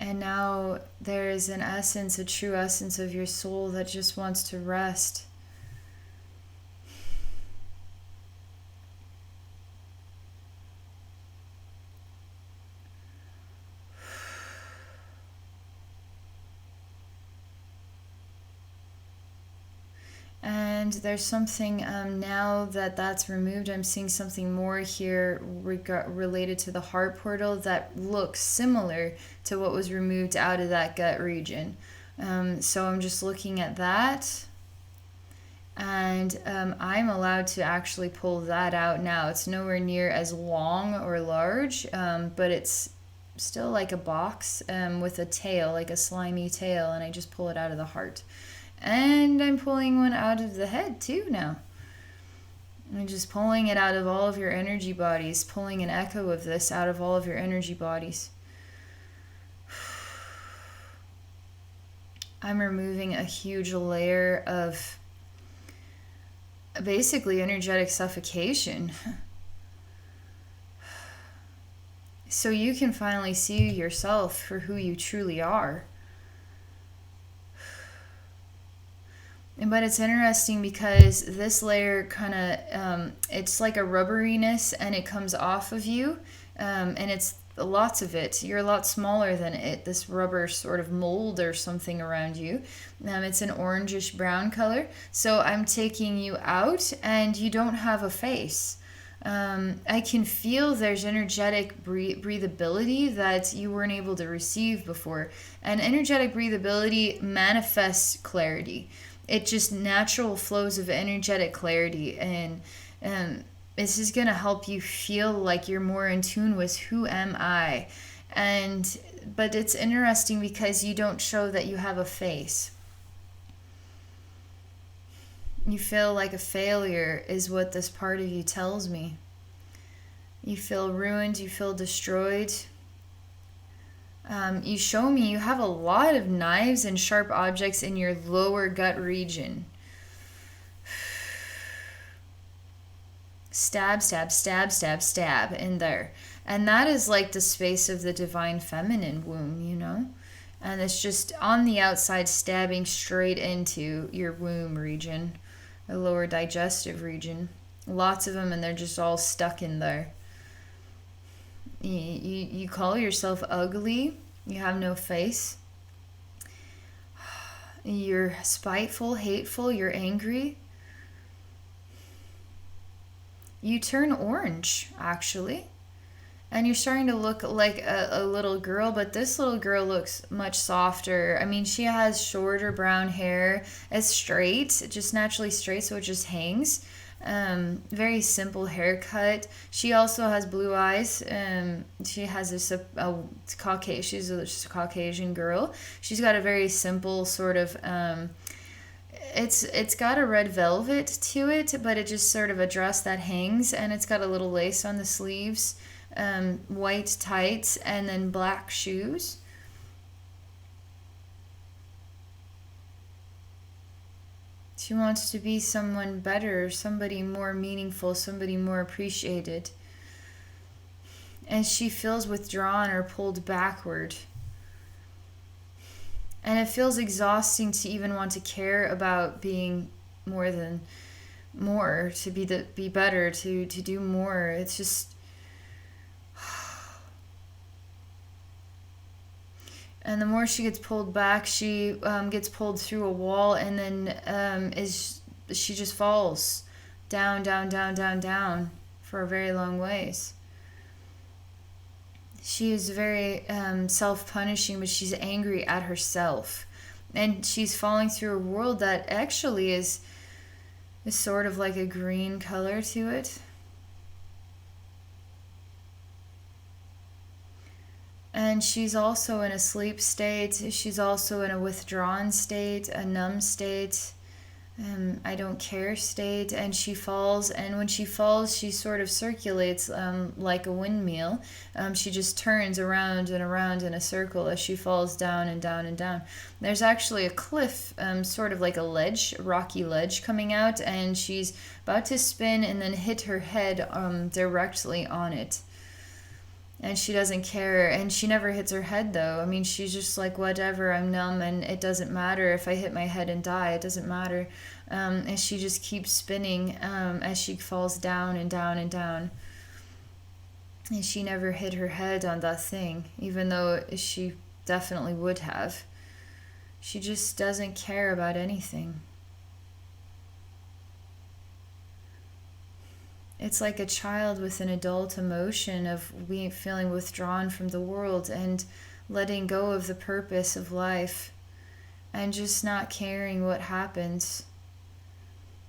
And now there is an essence, a true essence of your soul that just wants to rest. And there's something, now that that's removed, I'm seeing something more here related to the heart portal that looks similar to what was removed out of that gut region. So I'm just looking at that, and I'm allowed to actually pull that out now. It's nowhere near as long or large, but it's still like a box with a tail, like a slimy tail, and I just pull it out of the heart. And I'm pulling one out of the head too now. I'm just pulling it out of all of your energy bodies, pulling an echo of this out of all of your energy bodies. I'm removing a huge layer of basically energetic suffocation. So you can finally see yourself for who you truly are. But it's interesting because this layer kind of, it's like a rubberiness, and it comes off of you, and it's lots of it. You're a lot smaller than it, this rubber sort of mold or something around you. It's an orangish brown color. So I'm taking you out, and you don't have a face. I can feel there's energetic breathability that you weren't able to receive before. And energetic breathability manifests clarity. It just natural flows of energetic clarity, and this is going to help you feel like you're more in tune with who am I. But it's interesting because you don't show that you have a face. You feel like a failure is what this part of you tells me. You feel ruined, you feel destroyed. You show me you have a lot of knives and sharp objects in your lower gut region. Stab, stab, stab, stab, stab in there. And that is like the space of the divine feminine womb, you know? And it's just on the outside, stabbing straight into your womb region, the lower digestive region. Lots of them, and they're just all stuck in there. You call yourself ugly. You have no face. You're spiteful, hateful. You're angry. You turn orange, actually. And you're starting to look like a little girl, but this little girl looks much softer. I mean, she has shorter brown hair. It's straight, just naturally straight, so it just hangs. Very simple haircut. She also has blue eyes. She has she's a Caucasian girl. She's got a very simple sort of, it's got a red velvet to it, but it just sort of a dress that hangs, and it's got a little lace on the sleeves, white tights, and then black shoes. She wants to be someone better, somebody more meaningful, somebody more appreciated. And she feels withdrawn or pulled backward. And it feels exhausting to even want to care about being more, to be better, to do more. It's just... And the more she gets pulled back, she gets pulled through a wall, and then is she just falls down, down, down, down, down for a very long ways. She is very self-punishing, but she's angry at herself. And she's falling through a world that actually is sort of like a green color to it. And she's also in a sleep state. She's also in a withdrawn state, a numb state, I don't care state. And she falls. And when she falls, she sort of circulates like a windmill. She just turns around and around in a circle as she falls down and down and down. There's actually a cliff, sort of like a ledge, rocky ledge coming out. And she's about to spin and then hit her head directly on it. And she doesn't care, and she never hits her head though. I mean, she's just like, whatever, I'm numb, and it doesn't matter if I hit my head and die, it doesn't matter. And she just keeps spinning as she falls down and down and down. And she never hit her head on that thing, even though she definitely would have. She just doesn't care about anything. It's like a child with an adult emotion of feeling withdrawn from the world and letting go of the purpose of life and just not caring what happens.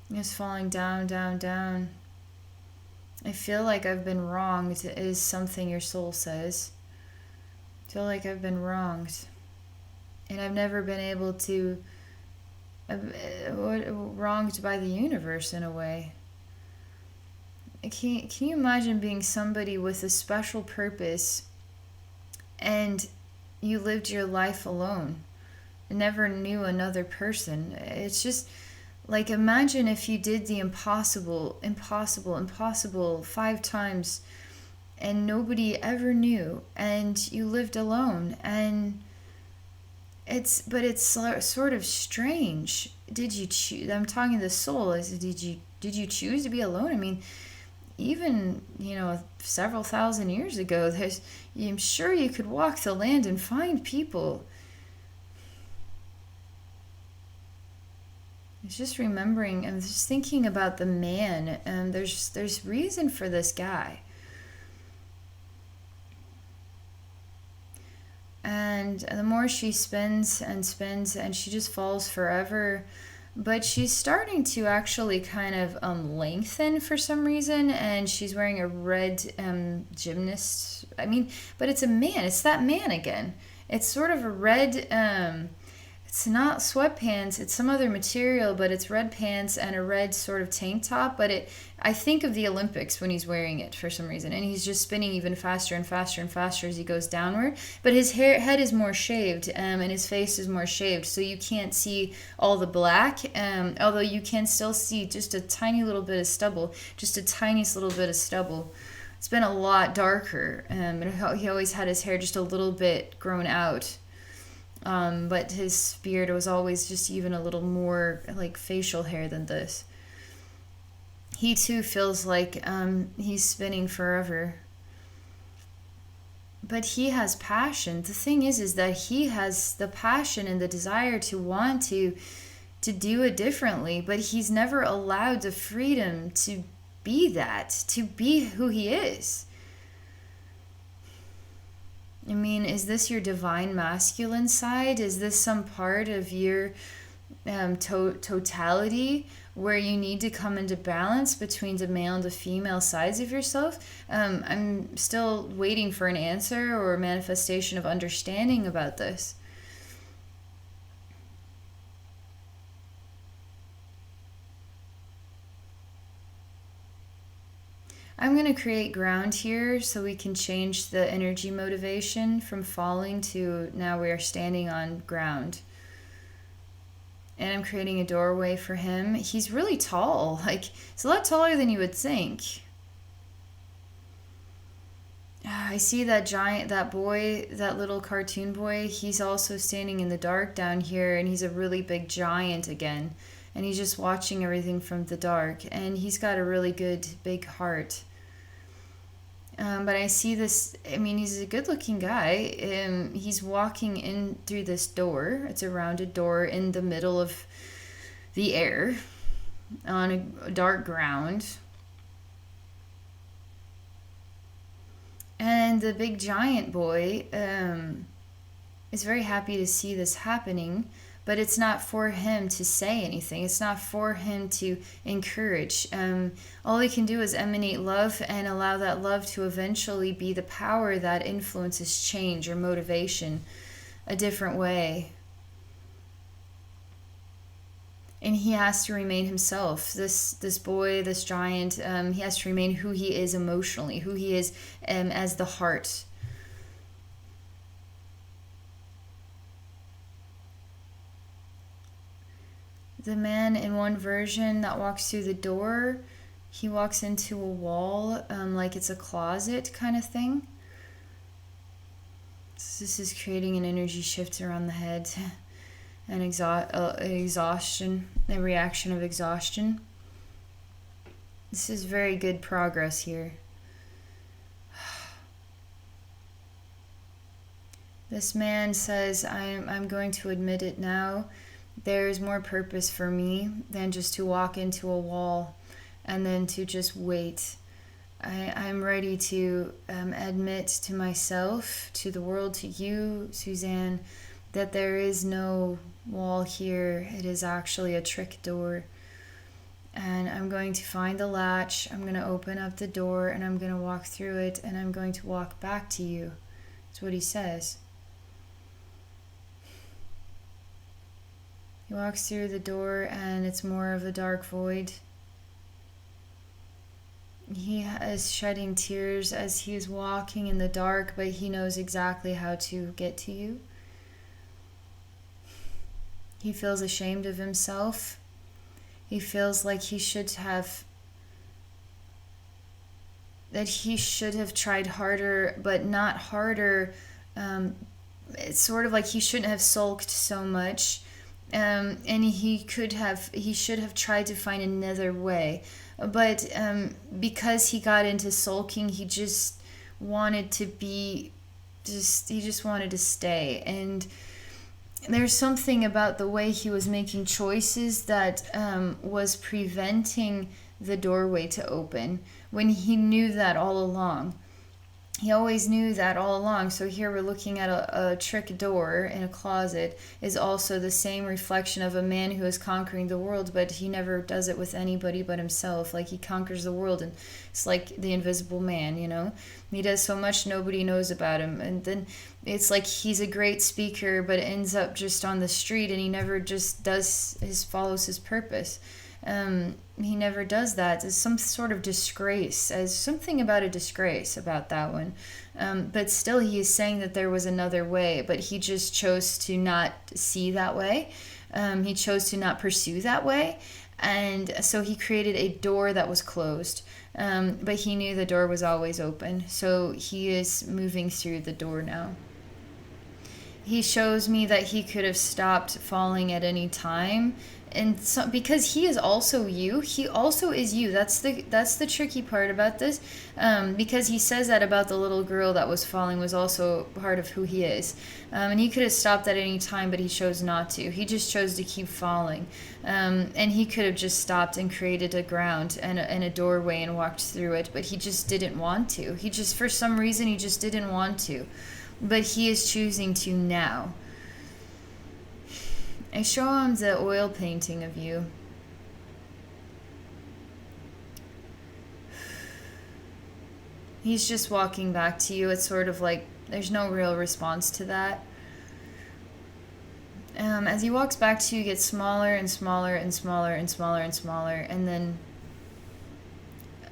Just falling down, down, down. I feel like I've been wronged is something your soul says. I feel like I've been wronged. And I've never been able to... wronged by the universe in a way. Can you imagine being somebody with a special purpose and you lived your life alone and never knew another person? It's just like, imagine if you did the impossible 5 times and nobody ever knew and you lived alone. And it's sort of strange. Did you choose? I'm talking to the soul. Did you choose to be alone? I mean, even, several thousand years ago, I'm sure you could walk the land and find people. I was just remembering, I was just thinking about the man, and there's reason for this guy. And the more she spins and spins, and she just falls forever. But she's starting to actually kind of lengthen for some reason, and she's wearing a red gymnast. I mean, but it's a man. It's that man again. It's sort of a red... it's not sweatpants. It's some other material, but it's red pants and a red sort of tank top. But I think of the Olympics when he's wearing it for some reason, and he's just spinning even faster and faster and faster as he goes downward. But his head is more shaved, and his face is more shaved, so you can't see all the black. Although you can still see just a tiny little bit of stubble, just a tiniest little bit of stubble. It's been a lot darker, but he always had his hair just a little bit grown out. But his beard was always just even a little more like facial hair than this. He too feels like he's spinning forever. But he has passion. The thing is that he has the passion and the desire to want to do it differently, but he's never allowed the freedom to be that, to be who he is. I mean, is this your divine masculine side? Is this some part of your totality where you need to come into balance between the male and the female sides of yourself? I'm still waiting for an answer or a manifestation of understanding about this. I'm going to create ground here so we can change the energy motivation from falling to now we are standing on ground. And I'm creating a doorway for him. He's really tall. He's a lot taller than you would think. I see that boy, that little cartoon boy. He's also standing in the dark down here, and he's a really big giant again. And he's just watching everything from the dark. And he's got a really good big heart. But I see this, I mean, he's a good-looking guy. He's walking in through this door. It's a rounded door in the middle of the air. on a dark ground. And the big giant boy is very happy to see this happening, but it's not for him to say anything. It's not for him to encourage. All he can do is emanate love and allow that love to eventually be the power that influences change or motivation a different way. And he has to remain himself. This boy, this giant, he has to remain who he is emotionally, who he is as the heart. The man in one version that walks through the door, he walks into a wall like it's a closet kind of thing. So this is creating an energy shift around the head. An exhaustion, a reaction of exhaustion. This is very good progress here. This man says, I'm going to admit it now. There's more purpose for me than just to walk into a wall and then to just wait. I'm ready to admit to myself, to the world, to you, Suzanne, that there is no wall here. It is actually a trick door. And I'm going to find the latch. I'm going to open up the door and I'm going to walk through it and I'm going to walk back to you. That's what he says. He walks through the door and it's more of a dark void. He is shedding tears as he is walking in the dark, but he knows exactly how to get to you. He feels ashamed of himself. He feels like he should have tried harder, but not harder. It's sort of like he shouldn't have sulked so much. And he should have tried to find another way. But because he got into sulking, he just wanted to stay. And there's something about the way he was making choices that was preventing the doorway to open when he knew that all along. He always knew that all along. So here we're looking at a trick door in a closet is also the same reflection of a man who is conquering the world, but he never does it with anybody but himself. Like he conquers the world and it's like the invisible man, you know. He does so much nobody knows about him. And then it's like he's a great speaker but ends up just on the street and he never just follows his purpose. He never does that. There's some sort of disgrace. There's something about a disgrace about that one. But still he is saying that there was another way, but he just chose to not see that way. He chose to not pursue that way. And so he created a door that was closed. But he knew the door was always open. So he is moving through the door now. He shows me that he could have stopped falling at any time. And so, because he is also you, he also is you. That's the tricky part about this, because he says that about the little girl that was falling was also part of who he is, and he could have stopped at any time, but he chose not to. He just chose to keep falling, and he could have just stopped and created a ground and a doorway and walked through it, but he just didn't want to. He just, for some reason, he just didn't want to, but he is choosing to now. I show him the oil painting of you. He's just walking back to you. It's sort of like there's no real response to that. As he walks back to you, it gets smaller and smaller and smaller and smaller and smaller, and then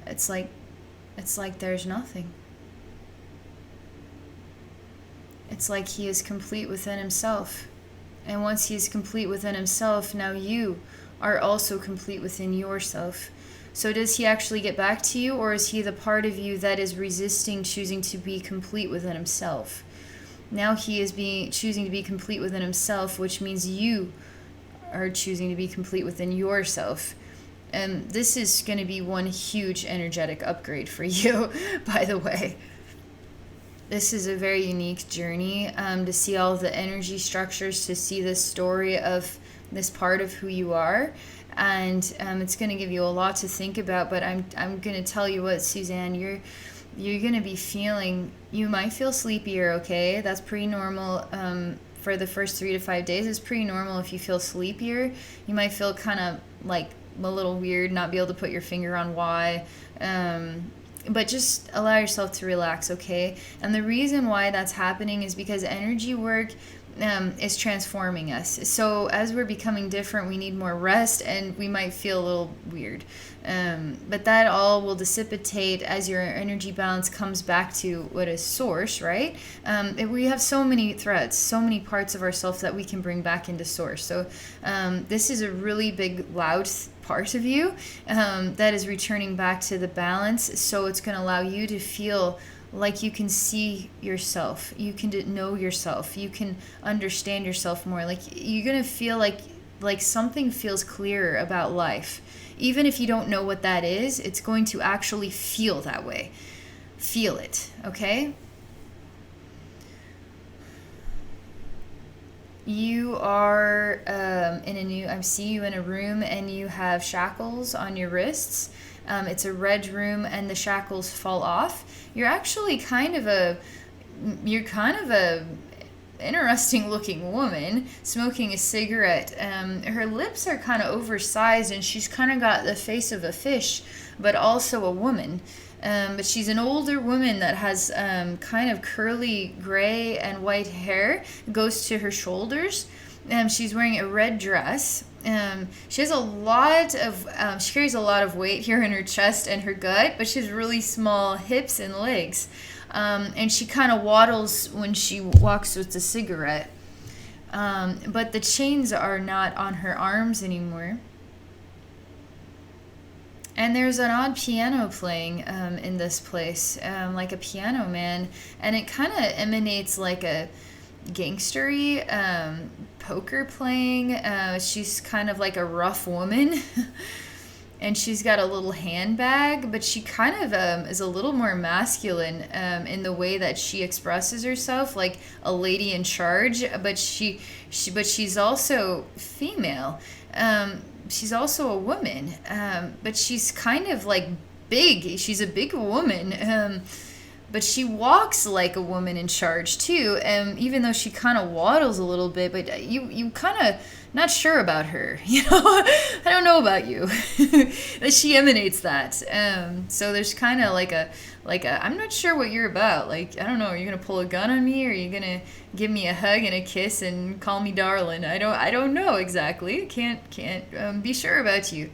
it's like there's nothing. It's like he is complete within himself. And once he is complete within himself, now you are also complete within yourself. So does he actually get back to you, or is he the part of you that is resisting choosing to be complete within himself? Now he is choosing to be complete within himself, which means you are choosing to be complete within yourself. And this is going to be one huge energetic upgrade for you, by the way. This is a very unique journey, to see all the energy structures, to see this story of this part of who you are. and it's going to give you a lot to think about. But I'm going to tell you what, Suzanne, you're going to be feeling, you might feel sleepier, okay? That's pretty normal. For the first 3 to 5 days, it's pretty normal if you feel sleepier. You might feel kind of like a little weird, not be able to put your finger on why. But just allow yourself to relax, okay? And the reason why that's happening is because energy work is transforming us. So as we're becoming different, we need more rest, and we might feel a little weird. But that all will dissipate as your energy balance comes back to what is source, right? We have so many threads, so many parts of ourselves that we can bring back into source. So this is a really big, loud part of you that is returning back to the balance. So it's going to allow you to feel like you can see yourself, you can know yourself, you can understand yourself more. Like you're going to feel like something feels clearer about life. Even if you don't know what that is, it's going to actually feel that way. Feel it, okay? You are I see you in a room, and you have shackles on your wrists. It's a red room, and the shackles fall off. You're actually kind of a interesting looking woman smoking a cigarette. Her lips are kind of oversized, and she's kind of got the face of a fish, but also a woman. But she's an older woman that has kind of curly gray and white hair, goes to her shoulders. She's wearing a red dress. She has she carries a lot of weight here in her chest and her gut, but she has really small hips and legs. And she kind of waddles when she walks with the cigarette. But the chains are not on her arms anymore. And there's an odd piano playing in this place, like a piano man. And it kind of emanates like a gangstery poker playing. She's kind of like a rough woman. And she's got a little handbag, but she kind of is a little more masculine in the way that she expresses herself, like a lady in charge. But she's also female. She's also a woman, but she's kind of like big. She's a big woman. But she walks like a woman in charge too, even though she kind of waddles a little bit. But you kind of not sure about her, you know. I don't know about you. That she emanates that. So there's kind of like a I'm not sure what you're about. Like, I don't know. Are you gonna pull a gun on me, or are you gonna give me a hug and a kiss and call me darling? I don't know exactly. Can't be sure about you.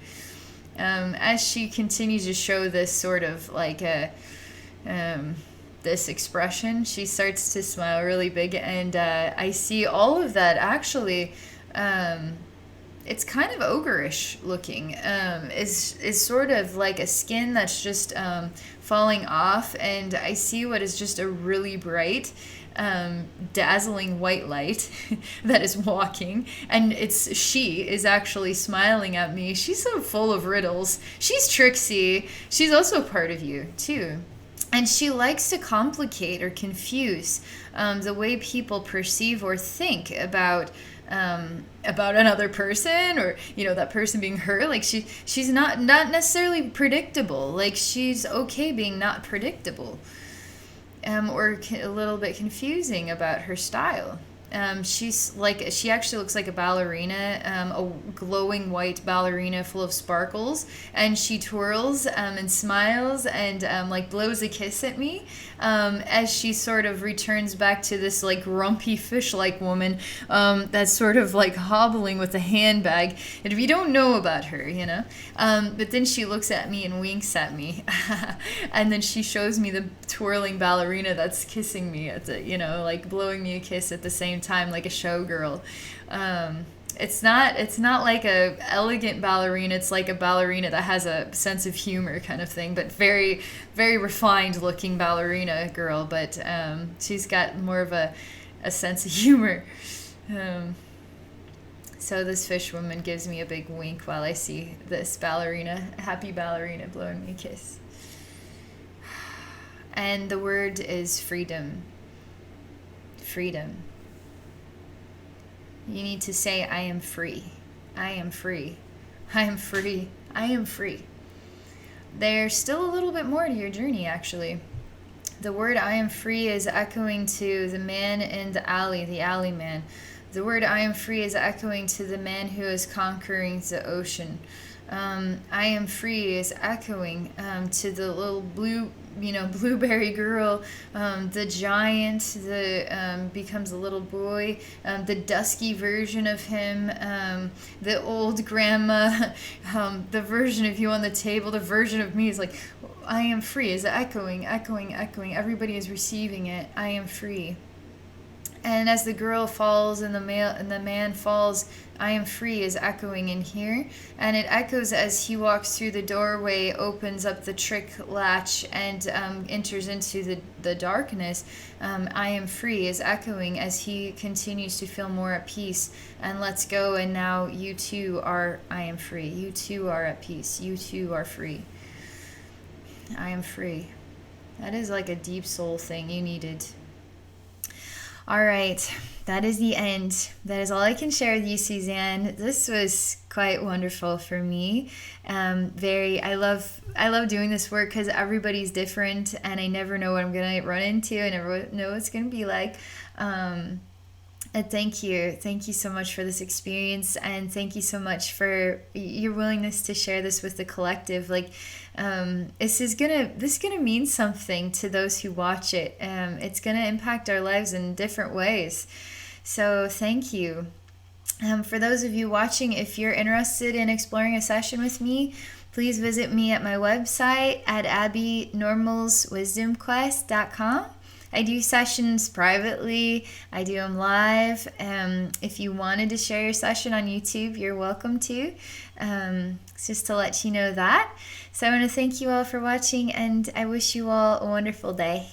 As she continues to show this sort of like a this expression, she starts to smile really big, and I see all of that actually. It's kind of ogreish looking. Is sort of like a skin that's just falling off, and I see what is just a really bright, dazzling white light that is walking, and she is actually smiling at me. She's so full of riddles. She's tricksy. She's also part of you too. And she likes to complicate or confuse the way people perceive or think about another person, or that person being her. Like she's not necessarily predictable. Like she's okay being not predictable, or a little bit confusing about her style. She actually looks like a ballerina, a glowing white ballerina full of sparkles, and she twirls and smiles and like blows a kiss at me as she sort of returns back to this like grumpy fish-like woman that's sort of like hobbling with a handbag. And if you don't know about her, but then she looks at me and winks at me, and then she shows me the twirling ballerina that's kissing me at the, like blowing me a kiss at the same time, like a showgirl. It's not like a elegant ballerina. It's like a ballerina that has a sense of humor kind of thing, but very, very refined looking ballerina girl. But she's got more of a sense of humor. So this fish woman gives me a big wink while I see this happy ballerina blowing me a kiss. And the word is freedom. Freedom. You need to say, I am free. I am free. I am free. I am free. There's still a little bit more to your journey, actually. The word I am free is echoing to the man in the alley man. The word I am free is echoing to the man who is conquering the ocean. I am free is echoing to the little blueberry girl, the giant that becomes a little boy, the dusky version of him, the old grandma, the version of you on the table, the version of me is like, I am free is echoing, echoing, echoing. Everybody is receiving it. I am free. And as the girl falls and the man falls, I am free is echoing in here. And it echoes as he walks through the doorway, opens up the trick latch, and enters into the darkness. I am free is echoing as he continues to feel more at peace and lets go. And now you too are, I am free. You too are at peace. You too are free. I am free. That is like a deep soul thing you needed. All right, that is the end. That is all I can share with you, Suzanne. This was quite wonderful for me. I love doing this work because everybody's different, and I never know what I'm gonna run into. I never know what it's gonna be like. And thank you so much for this experience, and thank you so much for your willingness to share this with the collective. Like, this is gonna mean something to those who watch it. It's gonna impact our lives in different ways. So thank you. For those of you watching, if you're interested in exploring a session with me, please visit me at my website at abbeynormalswisdomquest.com. I do sessions privately. I do them live. If you wanted to share your session on YouTube, you're welcome to. Just to let you know that. So I want to thank you all for watching, and I wish you all a wonderful day.